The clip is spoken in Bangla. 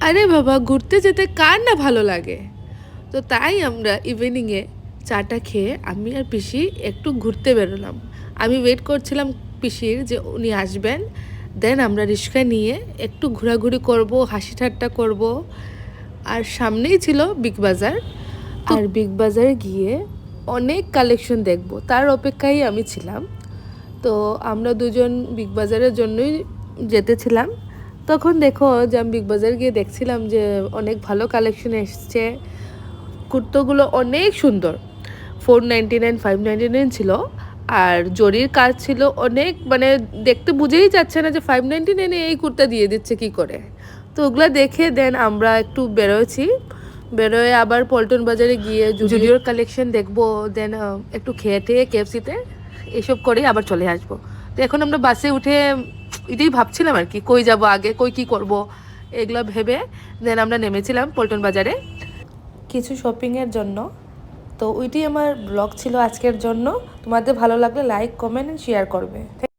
আরে বাবা, ঘুরতে যেতে কার না ভালো লাগে। তো তাই আমরা ইভিনিংয়ে চাটা খেয়ে আমি আর পিসি একটু ঘুরতে বেরোলাম। আমি ওয়েট করছিলাম পিসির যে উনি আসবেন, দেন আমরা রিক্সা নিয়ে একটু ঘোরাঘুরি করব, হাসি ঠাট্টা করব। আর সামনেই ছিল বিগ বাজার। আর বিগ বাজারে গিয়ে অনেক কালেকশন দেখব, তার অপেক্ষায় আমি ছিলাম। তো আমরা দুজন বিগ বাজারের জন্যই যেতেছিলাম। তখন দেখো যে আমি বিগ বাজার গিয়ে দেখছিলাম যে অনেক ভালো কালেকশন এসছে। কুর্তোগুলো অনেক সুন্দর, 499 599 ছিল। আর জরির কাজ ছিল অনেক, মানে দেখতে বুঝেই যাচ্ছে না যে 599 এই কুর্তা দিয়ে দিচ্ছে কি করে। তো ওগুলো দেখে দেন আমরা একটু বেরোয়েছি। বেরোয় আবার পল্টন বাজারে গিয়ে জুডিওর কালেকশন দেখবো, দেন একটু খেয়ে টেয়ে কেএফসিতে এসব করেই আবার চলে আসবো। তো এখন আমরা বাসে উঠে এটাই ভাবছিলাম আর কি, কই যাব আগে, কই কি করব, এগুলো ভেবে দেন আমরা নেমেছিলাম পল্টন বাজারে কিছু শপিংয়ের জন্য। তো ওইটাই আমার ব্লগ ছিল আজকের জন্য। তোমাদের ভালো লাগলে লাইক, কমেন্ট, শেয়ার করবে।